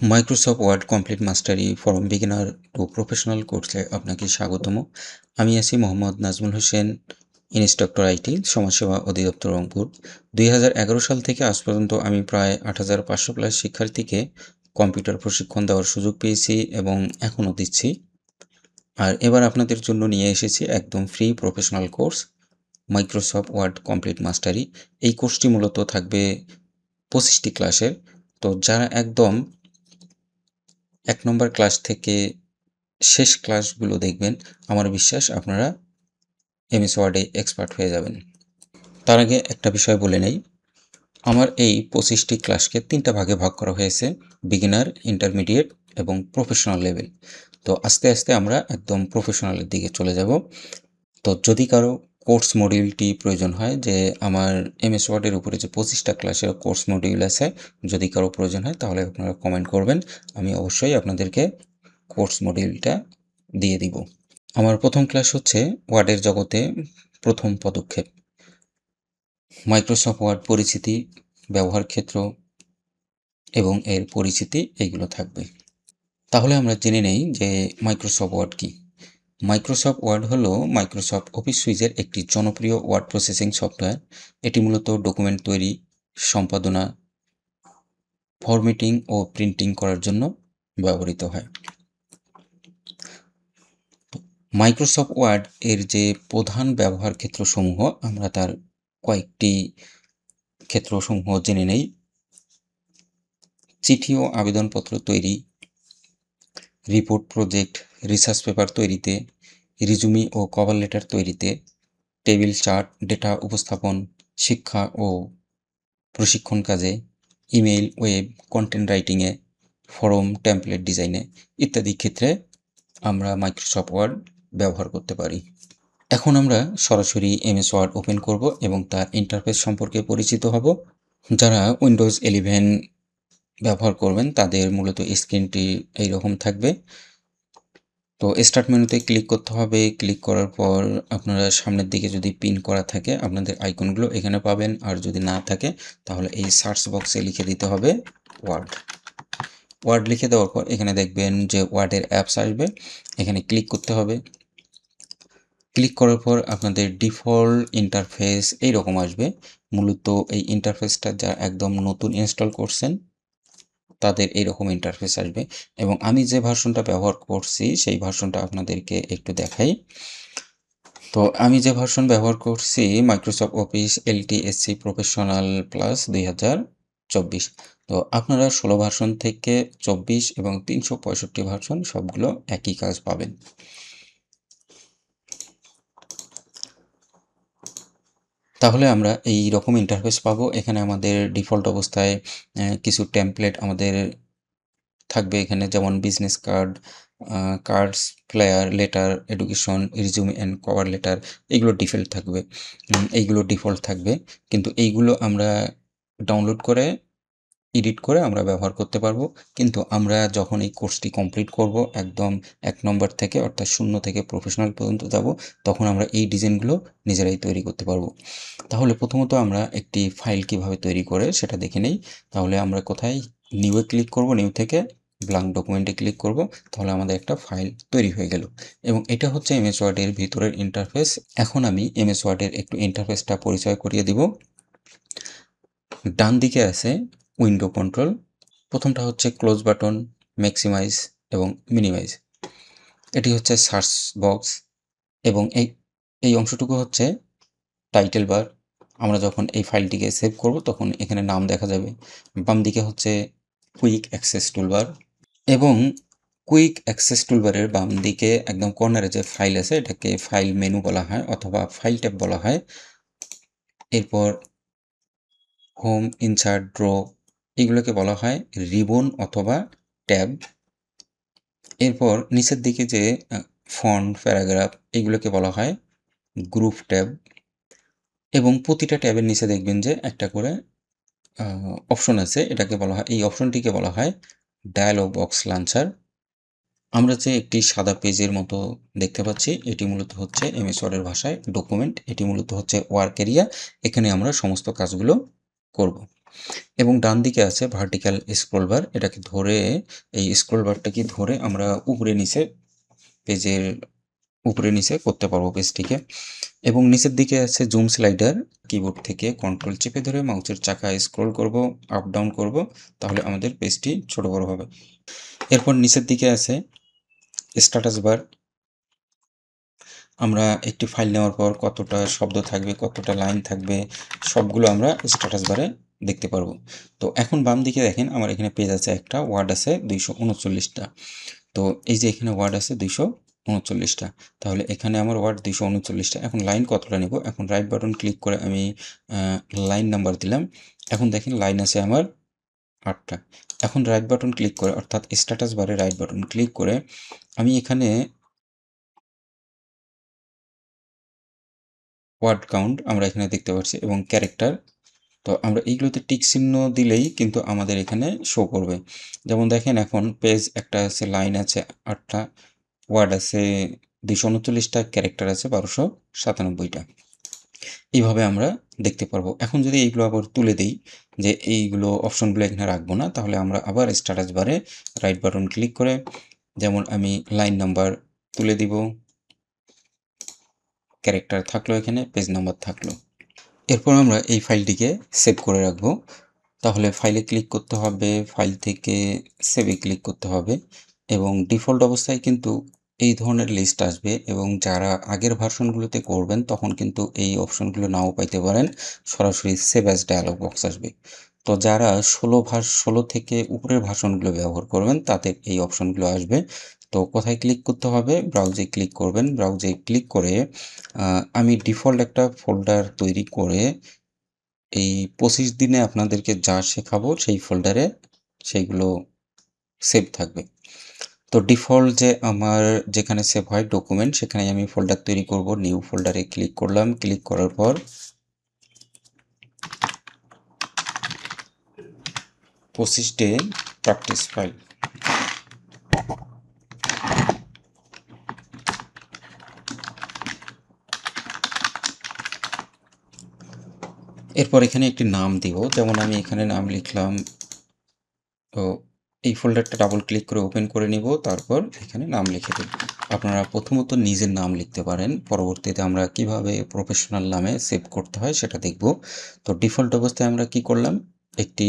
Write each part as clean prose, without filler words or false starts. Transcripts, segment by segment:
Microsoft Word complete mastery from beginner to professional কোর্সে আপনাকে স্বাগতম। আমি আছি মোহাম্মদ নাজমুল হোসেন, ইন্সট্রাক্টর আইটি, সমাজসেবা অধিদপ্তর রংপুর। 2011 সাল থেকে আজ পর্যন্ত আমি প্রায় 8500 প্লাস শিক্ষার্থীকে কম্পিউটার প্রশিক্ষণ দেওয়ার সুযোগ পেয়েছি এবং এখনও দিচ্ছি। আর এবার আপনাদের জন্য নিয়ে এসেছি একদম free professional course, Microsoft Word complete mastery. এই কোর্সটি মূলত থাকবে 25টি ক্লাসের। তো যারা একদম 1 নম্বর ক্লাস থেকে শেষ ক্লাসগুলো দেখবেন, আমার বিশ্বাস আপনারা এমএস ওয়ার্ডে এক্সপার্ট হয়ে যাবেন। তার আগে একটা বিষয় বলে নেই, আমার এই 25টি ক্লাসকে 3টা ভাগে ভাগ করা হয়েছে: বিগিনার, ইন্টারমিডিয়েট এবং প্রফেশনাল লেভেল। তো আস্তে আস্তে আমরা একদম প্রফেশনালের দিকে চলে যাব। তো যদি কারো কোর্স মডিউলটি প্রয়োজন হয়, যে আমার এমএস ওয়ার্ডের উপরে যে 25টা ক্লাসের কোর্স মডিউল আছে, যদি কারো প্রয়োজন হয় তাহলে আপনারা কমেন্ট করবেন, আমি অবশ্যই আপনাদেরকে কোর্স মডিউলটা দিয়ে দিব। আমার প্রথম ক্লাস হচ্ছে ওয়ার্ডের জগতে প্রথম পদক্ষেপ। মাইক্রোসফট ওয়ার্ড পরিচিতি, ব্যবহার ক্ষেত্র এবং এর পরিচিতি এইগুলো থাকবে। তাহলে আমরা জেনে নেই যে মাইক্রোসফট ওয়ার্ড কি। মাইক্রোসফট ওয়ার্ড হলো মাইক্রোসফট অফিস সুইচের একটি জনপ্রিয় ওয়ার্ড প্রসেসিং সফটওয়্যার। এটি মূলত ডকুমেন্ট তৈরি, সম্পাদনা, ফরম্যাটিং ও প্রিন্টিং করার জন্য ব্যবহৃত হয়। মাইক্রোসফট ওয়ার্ড এর যে প্রধান ব্যবহার ক্ষেত্রসমূহ, আমরা তার কয়েকটি ক্ষেত্রসমূহ জেনে নেই। চিঠি ও আবেদনপত্র তৈরি, রিপোর্ট, প্রজেক্ট, রিসার্চ পেপার তৈরিতে, রিজুমি ও কভার লেটার তৈরিতে, টেবিল, চার্ট, ডেটা উপস্থাপন, শিক্ষা ও প্রশিক্ষণ কাজে, ইমেইল, ওয়েব, কন্টেন্ট রাইটিংয়ে, ফরম, টেমপ্লেট ডিজাইনে ইত্যাদি ক্ষেত্রে আমরা মাইক্রোসফট ওয়ার্ড ব্যবহার করতে পারি। এখন আমরা সরাসরি এমএস ওয়ার্ড ওপেন করব এবং তার ইন্টারফেস সম্পর্কে পরিচিত হব। যারা উইন্ডোজ 11 ব্যবহার করবেন তাদের মূলত স্ক্রিনটি এইরকম থাকবে। তো স্টার্ট মেনুতে ক্লিক করতে হবে। ক্লিক করার পর আপনারা সামনের দিকে যদি পিন করা থাকে আপনাদের আইকনগুলো এখানে পাবেন, আর যদি না থাকে তাহলে এই সার্চ বক্সে লিখে দিতে হবে ওয়ার্ড। ওয়ার্ড লিখে দেওয়ার পর এখানে দেখবেন যে ওয়ার্ডের অ্যাপস আসবে, এখানে ক্লিক করতে হবে। ক্লিক করার পর আপনাদের ডিফল্ট ইন্টারফেস এইরকম আসবে। মূলত এই ইন্টারফেসটা যা একদম নতুন ইনস্টল করছেন তাদের এইরকম ইন্টারফেস আসবে, এবং আমি যে ভার্সনটা ব্যবহার করছি সেই ভার্সনটা আপনাদেরকে একটু দেখাই। তো আমি যে ভার্সন ব্যবহার করছি মাইক্রোসফট অফিস এলটিএসসি প্রফেশনাল প্লাস 2024। তো আপনারা 16 ভার্সন থেকে 24 এবং 365 ভার্সন সবগুলো একই কাজ পাবেন। তাহলে আমরা এই রকম ইন্টারফেস পাবো। এখানে আমাদের ডিফল্ট অবস্থায় কিছু টেমপ্লেট আমাদের থাকবে এখানে, যেমন business card, cards, flyer, letter, education, resume and cover letter, এইগুলো ডিফল্ট থাকবে। এইগুলো ডিফল্ট থাকবে, কিন্তু এইগুলো আমরা ডাউনলোড করে এডিট করে আমরা ব্যবহার করতে পারবো। কিন্তু আমরা যখন এই কোর্সটি কমপ্লিট করব, একদম 1 নম্বর থেকে অর্থাৎ 0 থেকে প্রফেশনাল পর্যন্ত যাব, তখন আমরা এই ডিজাইনগুলো নিজেরাই তৈরি করতে পারবো। তাহলে প্রথমত আমরা একটি ফাইল কিভাবে তৈরি করে সেটা দেখে নেই। তাহলে আমরা কোথায়, নিউয়ে ক্লিক করব, নিউ থেকে ব্ল্যাঙ্ক ডকুমেন্টে ক্লিক করব, তাহলে আমাদের একটা ফাইল তৈরি হয়ে গেল। এবং এটা হচ্ছে এমএস ওয়ার্ডের ভিতরের ইন্টারফেস। এখন আমি এমএস ওয়ার্ডের একটু ইন্টারফেসটা পরিচয় করিয়ে দিব। ডান দিকে আছে উইন্ডো কন্ট্রোল। প্রথমটা হচ্ছে ক্লোজ বাটন, ম্যাক্সিমাইজ এবং মিনিমাইজ। এটি হচ্ছে সার্চ বক্স, এবং এই অংশটুকু হচ্ছে টাইটেল বার। আমরা যখন এই ফাইলটিকে সেভ করব তখন এখানে নাম দেখা যাবে। বাম দিকে হচ্ছে কুইক অ্যাক্সেস টুলবার, এবং কুইক অ্যাক্সেস টুলবারের বাম দিকে একদম কর্নারে যে ফাইল আছে এটাকে ফাইল মেনু বলা হয় অথবা ফাইল ট্যাব বলা হয়। এরপর হোম, ইনসার্ট, ড্র এগুলোকে বলা হয় রিবন অথবা ট্যাব। এরপর নিচের দিকে যে ফন্ট, প্যারাগ্রাফ এগুলোকে বলা হয় গ্রুপ ট্যাব, এবং প্রতিটা ট্যাবের নিচে দেখবেন যে একটা করে অপশন আছে, এটাকে বলা হয়, এই অপশনটিকে বলা হয় ডায়ালগ বক্স লঞ্চার। আমরা যে একটি সাদা পেজের মতো দেখতে পাচ্ছি, এটি মূলত হচ্ছে এমএস ওয়ার্ডের ভাষায় ডকুমেন্ট। এটি মূলত হচ্ছে ওয়ার্ক এরিয়া, এখানে আমরা সমস্ত কাজগুলো করব। এবং ডান দিকে আছে ভার্টিক্যাল স্ক্রল বার, এটাকে ধরে এই স্ক্রল বারটাকে ধরে আমরা উপরে নিচে পেজের উপরে নিচে করতে পারবো পেজটিকে। এবং নিচের দিকে আছে জুম স্লাইডার, কিবোর্ড থেকে কন্ট্রোল চেপে ধরে মাউসের চাকা স্ক্রল করব, আপ ডাউন করব, তাহলে আমাদের পেজটি ছোট বড় হবে। এরপর নিচের দিকে আছে স্ট্যাটাস বার, আমরা একটি ফাইল নেওয়ার পর কতটা শব্দ থাকবে, কতটা লাইন থাকবে, সবগুলো আমরা স্ট্যাটাস বারে দেখতে পারবো। তো এখন বাম দিকে দেখেন আমার এখানে পেজ আছে, একটা ওয়ার্ড আছে 239টা। তো এই যে এখানে ওয়ার্ড আছে 239টা, তাহলে এখানে আমার ওয়ার্ড 239টা। এখন লাইন কতটা নেব, এখন রাইট বাটন ক্লিক করে আমি লাইন নাম্বার দিলাম। এখন দেখেন লাইন আছে আমার 8টা। এখন রাইট বাটন ক্লিক করে, অর্থাৎ স্ট্যাটাস বারে রাইট বাটন ক্লিক করে আমি এখানে ওয়ার্ড কাউন্ট আমরা এখানে দেখতে পাচ্ছি এবং ক্যারেক্টার, তো আমরা এইগুলোতে টিক চিহ্ন দিলেই কিন্তু আমাদের এখানে শো করবে। যেমন দেখেন এখন পেজ একটা আছে, লাইন আছে 8টা, ওয়ার্ড আছে 239টা, ক্যারেক্টার আছে 1297টা। এইভাবে আমরা দেখতে পারবো। এখন যদি এইগুলো আবার তুলে দিই, যে এইগুলো অপশনগুলো এখানে রাখবো না, তাহলে আমরা আবার স্ট্যাটাস বারে রাইট বাটন ক্লিক করে, যেমন আমি লাইন নাম্বার তুলে দিব, ক্যারেক্টার থাকলো, এখানে পেজ নাম্বার থাকলো। এরপর আমরা এই ফাইলটিকে সেভ করে রাখবো। তাহলে ফাইলে ক্লিক করতে হবে, ফাইল থেকে সেভে ক্লিক করতে হবে এবং ডিফল্ট অবস্থায় কিন্তু এই ধরনের লিস্ট আসবে এবং যারা আগের ভার্সনগুলোতে করবেন তখন কিন্তু এই অপশনগুলো নাও পাইতে পারেন, সরাসরি সেভ অ্যাজ ডায়ালগ বক্স আসবে। তো যারা 16 থেকে উপরের ভার্সনগুলো ব্যবহার করবেন তাদের এই অপশনগুলো আসবে। তো কোথায় ক্লিক করতে হবে, ব্রাউজে ক্লিক করবেন, ব্রাউজে ক্লিক করে আমি ডিফল্ট একটা ফোল্ডার তৈরি করে এই 25 দিনে আপনাদেরকে যা শেখাবো সেই ফোল্ডারে সেইগুলো সেভ থাকবে। তো ডিফল্ট যে আমার যেখানে সেভ হয় ডকুমেন্ট, সেখানে আমি ফোল্ডার তৈরি করব। নিউ ফোল্ডারে ক্লিক করলাম, ক্লিক করার পর 25 ডে প্র্যাকটিস ফাইল, এরপর এখানে একটি নাম দিব, যেমন আমি এখানে নাম লিখলাম। তো এই ফোল্ডারটা ডাবল ক্লিক করে ওপেন করে নিব, তারপর এখানে নাম লিখে দেব। আপনারা প্রথমত নিজের নাম লিখতে পারেন, পরবর্তীতে আমরা কিভাবে প্রফেশনাল নামে সেভ করতে হয় সেটা দেখব। তো ডিফল্ট অবস্থায় আমরা কি করলাম, একটি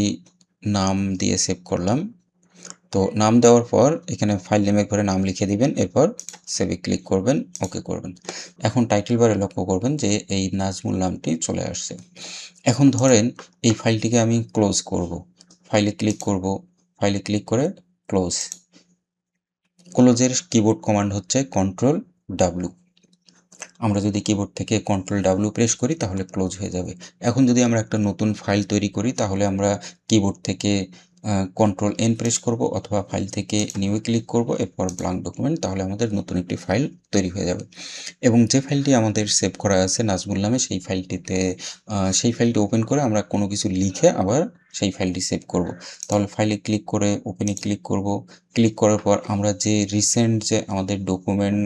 নাম দিয়ে সেভ করলাম। তো নাম দেওয়ার পর এখানে ফাইল নেমের ঘরে নাম লিখে দিবেন, এরপর সেভে ক্লিক করবেন, ওকে করবেন। এখন টাইটেল বারে লক্ষ্য করবেন যে এই নাজমুল নামটি চলে আসছে। এখন ধরেন এই ফাইলটিকে আমি ক্লোজ করব, ফাইলে ক্লিক করব, ফাইলে ক্লিক করে ক্লোজ। ক্লোজের কিবোর্ড কমান্ড হচ্ছে Ctrl+W। আমরা যদি কিবোর্ড থেকে Ctrl+W প্রেস করি তাহলে ক্লোজ হয়ে যাবে। এখন যদি আমরা একটা নতুন ফাইল তৈরি করি তাহলে আমরা কিবোর্ড থেকে Ctrl+N প্রেস করব অথবা ফাইল থেকে নিউয়ে ক্লিক করব, এরপর ব্ল্যাঙ্ক ডকুমেন্ট, তাহলে আমাদের নতুন একটি ফাইল তৈরি হয়ে যাবে। এবং যে ফাইলটি আমাদের সেভ করা আছে নাজমুল নামে, সেই ফাইলটিতে সেই ফাইলটি ওপেন করে আমরা কোনো কিছু লিখে আবার সেই ফাইলটি সেভ করব। তাহলে ফাইলে ক্লিক করে ওপেনে ক্লিক করব, ক্লিক করার পর আমরা যে রিসেন্ট যে আমাদের ডকুমেন্ট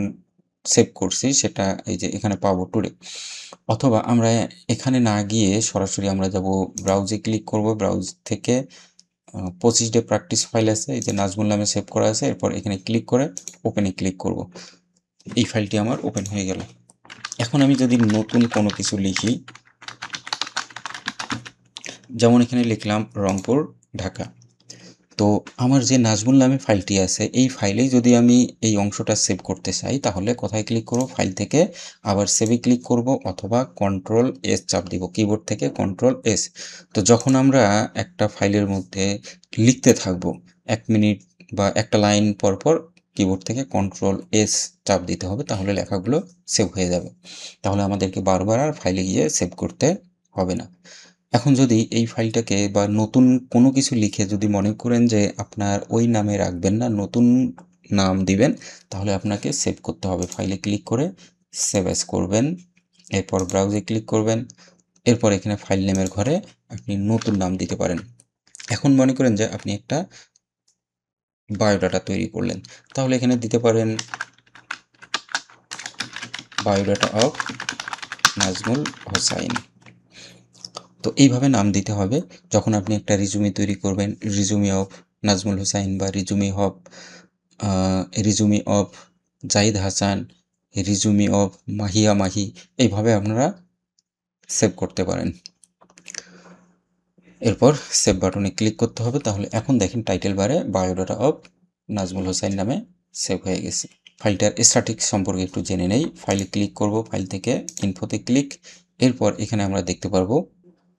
সেভ করছি সেটা এই যে এখানে পাবো টুডে। অথবা আমরা এখানে না গিয়ে সরাসরি আমরা যাব ব্রাউজে ক্লিক করব, ব্রাউজ থেকে 25 ডে প্র্যাকটিস ফাইল আছে, এই যে নাজমুল নামে সেভ করা আছে, এরপর এখানে ক্লিক করে ওপেনে ক্লিক করব। এই ফাইলটি আমার ওপেন হয়ে গেল। এখন আমি যদি নতুন কোনো কিছু লিখি, যেমন এখানে লিখলাম রংপুর ঢাকা, তো আমার যে নাজমুল নামে ফাইলটি আছে এই ফাইলেই যদি আমি এই অংশটা সেভ করতে চাই তাহলে কোথায় ক্লিক করব, ফাইল থেকে আবার সেভে ক্লিক করব অথবা Ctrl+S চাপ দিব, কিবোর্ড থেকে Ctrl+S। তো যখন আমরা একটা ফাইলের মধ্যে লিখতে থাকবো 1 মিনিট বা একটা লাইন পর পর কিবোর্ড থেকে Ctrl+S চাপ দিতে হবে, তাহলে লেখাগুলো সেভ হয়ে যাবে। তাহলে আমাদেরকে বারবার আর ফাইলে গিয়ে সেভ করতে হবে না। এখন যদি এই ফাইলটাকে বা নতুন কোনো কিছু লিখে যদি মনে করেন যে আপনার ওই নামে রাখবেন না, নতুন নাম দিবেন, তাহলে আপনাকে সেভ করতে হবে। ফাইলে ক্লিক করে সেভ অ্যাজ করবেন, এরপর ব্রাউজে ক্লিক করবেন, এরপর এখানে ফাইল নেমের ঘরে আপনি নতুন নাম দিতে পারেন। এখন মনে করেন যে আপনি একটা বায়োডাটা তৈরি করলেন, তাহলে এখানে দিতে পারেন বায়োডাটা অফ নাজমুল হোসাইন। তো এইভাবে নাম দিতে হবে যখন আপনি একটা রিজুমি তৈরি করবেন, রিজুমি অফ নাজমুল হুসাইন বা resume of Zahid Hasan, resume of Mahiya Mahi, এইভাবে আপনারা সেভ করতে পারেন। এরপর সেভ বাটনে ক্লিক করতে হবে। তাহলে এখন দেখেন টাইটেল বারে বায়োডাটা অফ নাজমুল হোসাইন নামে সেভ হয়ে গেছে। ফাইলটার স্ট্যাটিক্স সম্পর্কে একটু জেনে নেই। ফাইলে ক্লিক করব, ফাইল থেকে ইনফোতে ক্লিক, এরপর এখানে আমরা দেখতে পারবো।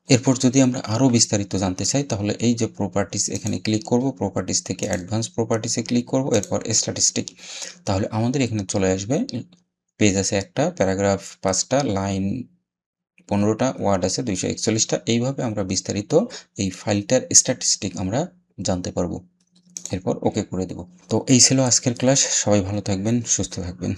এরপর যদি আমরা আরও বিস্তারিত জানতে চাই তাহলে এই যে প্রপার্টিস, এখানে ক্লিক করব, প্রপার্টিস থেকে অ্যাডভান্স প্রপার্টিসে ক্লিক করব, এরপর স্ট্যাটিস্টিক। তাহলে আমাদের এখানে চলে আসবে, পেজ আছে একটা, প্যারাগ্রাফ 5টা, লাইন 15টা, ওয়ার্ড আছে 241টা। এইভাবে আমরা বিস্তারিত এই ফাইলটার স্ট্যাটিস্টিক আমরা জানতে পারবো। এরপর ওকে করে দেব। তো এই ছিল আজকের ক্লাস। সবাই ভালো থাকবেন, সুস্থ থাকবেন।